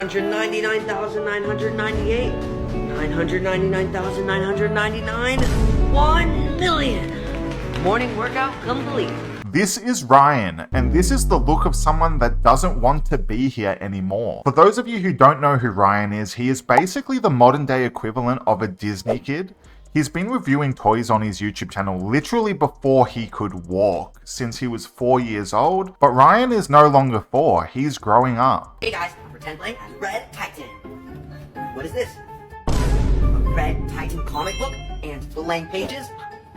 199,998, 999,999, 1 million. Morning workout complete. This is Ryan, and this is the look of someone that doesn't want to be here anymore. For those of you who don't know who Ryan is, he is basically the modern day equivalent of a Disney kid. He's been reviewing toys on his YouTube channel literally before he could walk, since he was 4 years old. But Ryan is no longer 4, he's growing up. Hey guys, I'm pretend playing as Red Titan. What is this? A Red Titan comic book and blank pages?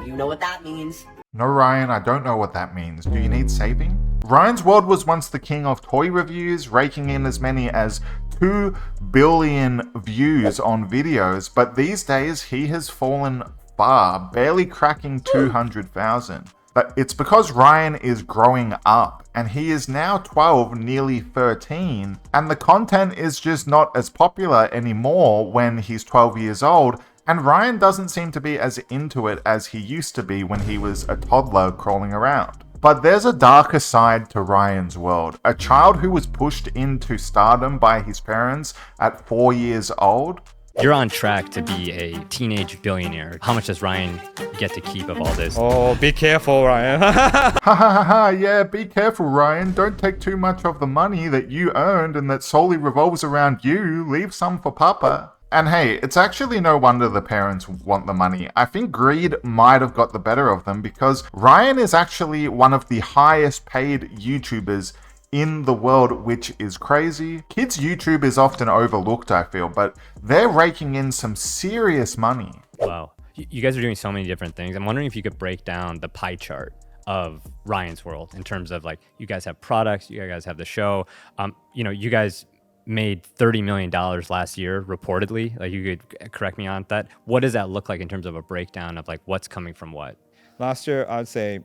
You know what that means. No, Ryan, I don't know what that means. Do you need saving? Ryan's world was once the king of toy reviews, raking in as many as 2 billion views on videos, but these days he has fallen far, barely cracking 200,000. But it's because Ryan is growing up, and he is now 12, nearly 13, and the content is just not as popular anymore when he's 12 years old, and Ryan doesn't seem to be as into it as he used to be when he was a toddler crawling around. But there's a darker side to Ryan's world. A child who was pushed into stardom by his parents at 4 years old. You're on track to be a teenage billionaire. How much does Ryan get to keep of all this? Oh, be careful, Ryan. Ha ha ha ha, yeah, be careful, Ryan. Don't take too much of the money that you earned and that solely revolves around you. Leave some for Papa. And hey, it's actually no wonder the parents want the money. I think greed might have got the better of them because Ryan is actually one of the highest paid YouTubers in the world, which is crazy. Kids YouTube is often overlooked, I feel, but they're raking in some serious money. Wow. You guys are doing so many different things. I'm wondering if you could break down the pie chart of Ryan's world in terms of, like, you guys have products, you guys have the show. You guys made $30 million last year, reportedly. Like, you could correct me on that. What does that look like in terms of a breakdown of, like, what's coming from what? Last year, I'd say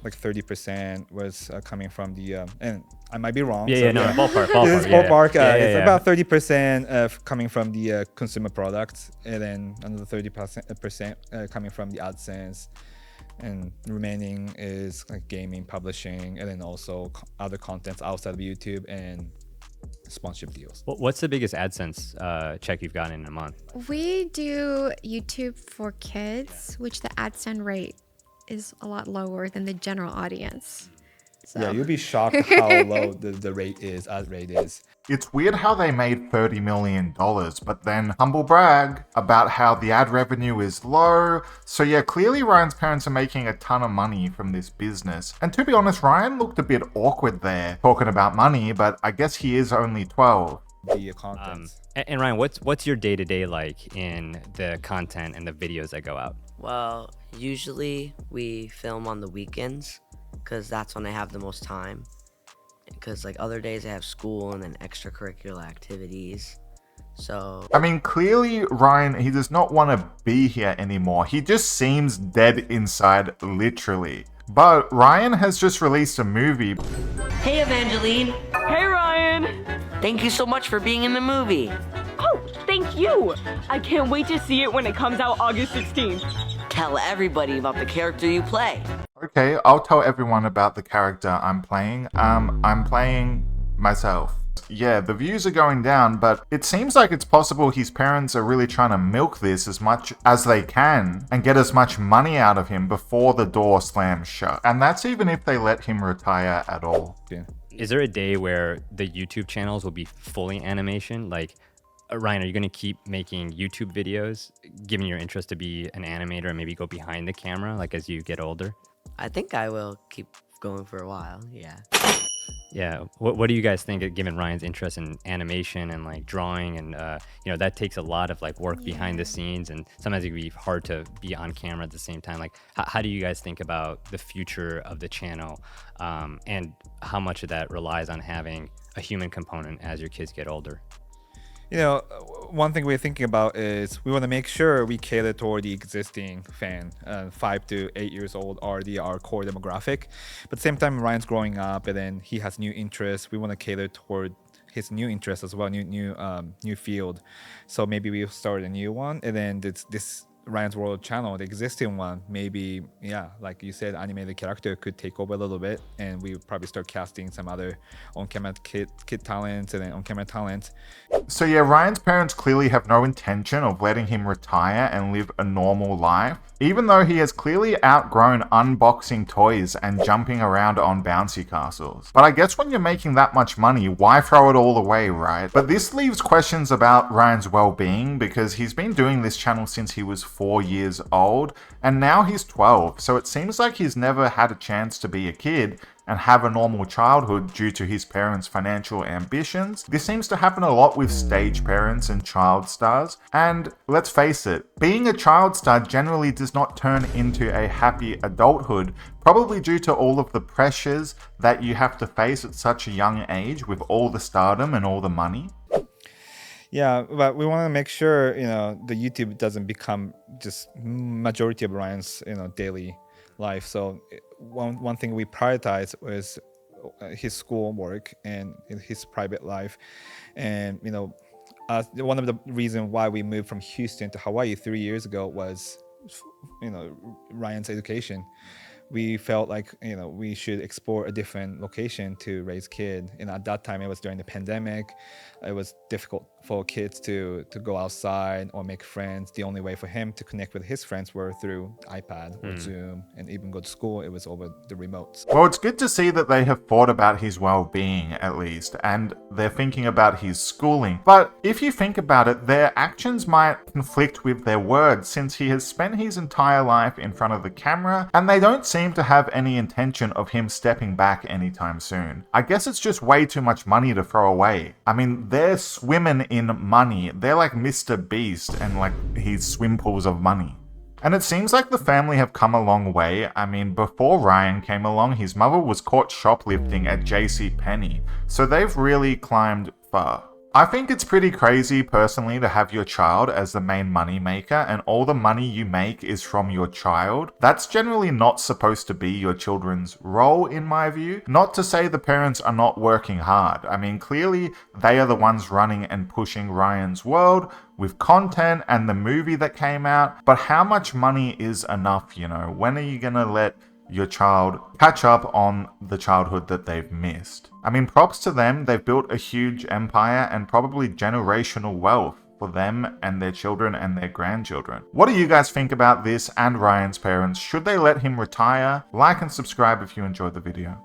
like 30% was coming from the, and I might be wrong. Ballpark. This is ballpark. It's Yeah. about 30% of coming from the consumer products, and then another 30% coming from the AdSense, and remaining is like gaming, publishing, and then also other contents outside of YouTube and sponsorship deals. What's the biggest AdSense check you've gotten in a month? We do YouTube for kids, which the AdSense rate is a lot lower than the general audience. So. Yeah, you'll be shocked at how low the rate is, ad rate is. It's weird how they made $30 million, but then humble brag about how the ad revenue is low. So yeah, clearly Ryan's parents are making a ton of money from this business. And to be honest, Ryan looked a bit awkward there, talking about money, but I guess he is only 12. The content. And Ryan, what's your day-to-day like in the content and the videos that go out? Well, usually we film on the weekends because that's when I have the most time. Because like other days I have school and then extracurricular activities. So I mean, clearly Ryan, he does not want to be here anymore. He just seems dead inside, literally. But Ryan has just released a movie. Hey Evangeline. Hey Ryan! Thank you so much for being in the movie. Oh, thank you! I can't wait to see it when it comes out August 16th. Tell everybody about the character you play. Okay, I'll tell everyone about the character I'm playing. I'm playing myself. Yeah, the views are going down, but it seems like it's possible his parents are really trying to milk this as much as they can and get as much money out of him before the door slams shut. And that's even if they let him retire at all. Yeah. Is there a day where the YouTube channels will be fully animation? Like, Ryan, are you going to keep making YouTube videos, given your interest to be an animator and maybe go behind the camera, like as you get older? I think I will keep going for a while, yeah. Yeah. What do you guys think, given Ryan's interest in animation and like drawing, and that takes a lot of like work behind the scenes, and sometimes it can be hard to be on camera at the same time. Like, how do you guys think about the future of the channel, and how much of that relies on having a human component as your kids get older? One thing we're thinking about is we want to make sure we cater toward the existing fan. 5 to 8 years old are our core demographic. But at the same time, Ryan's growing up, and then he has new interests. We want to cater toward his new interests as well, new field. So maybe we'll start a new one, and then this Ryan's World channel, the existing one, maybe, yeah, like you said, animated character could take over a little bit, and we probably start casting some other on-camera kid talents and then on-camera talent. So yeah, Ryan's parents clearly have no intention of letting him retire and live a normal life, even though he has clearly outgrown unboxing toys and jumping around on bouncy castles. But I guess when you're making that much money, why throw it all away, right? But this leaves questions about Ryan's well-being, because he's been doing this channel since he was 4 years old, and now he's 12, so it seems like he's never had a chance to be a kid and have a normal childhood due to his parents' financial ambitions. This seems to happen a lot with stage parents and child stars. And let's face it, being a child star generally does not turn into a happy adulthood, probably due to all of the pressures that you have to face at such a young age with all the stardom and all the money. Yeah, but we want to make sure, the YouTube doesn't become just majority of Ryan's, daily life. So one thing we prioritize was his school work and his private life. And, one of the reasons why we moved from Houston to Hawaii 3 years ago was, Ryan's education. We felt like, we should explore a different location to raise kid. And at that time, it was during the pandemic. It was difficult for kids to go outside or make friends. The only way for him to connect with his friends were through iPad or Zoom, and even go to school, it was over the remotes. Well, it's good to see that they have thought about his well-being, at least, and they're thinking about his schooling. But if you think about it, their actions might conflict with their words, since he has spent his entire life in front of the camera, and they don't seem to have any intention of him stepping back anytime soon. I guess it's just way too much money to throw away. I mean, they're swimming in money. They're like Mr. Beast and like his swim pools of money. And it seems like the family have come a long way. I mean, before Ryan came along, his mother was caught shoplifting at JCPenney, so they've really climbed far. I think it's pretty crazy, personally, to have your child as the main money maker, and all the money you make is from your child. That's generally not supposed to be your children's role, in my view. Not to say the parents are not working hard. I mean, clearly they are the ones running and pushing Ryan's World with content and the movie that came out. But how much money is enough, When are you gonna let your child catch up on the childhood that they've missed? I mean, props to them. They've built a huge empire and probably generational wealth for them and their children and their grandchildren. What do you guys think about this and Ryan's parents? Should they let him retire? Like and subscribe if you enjoyed the video.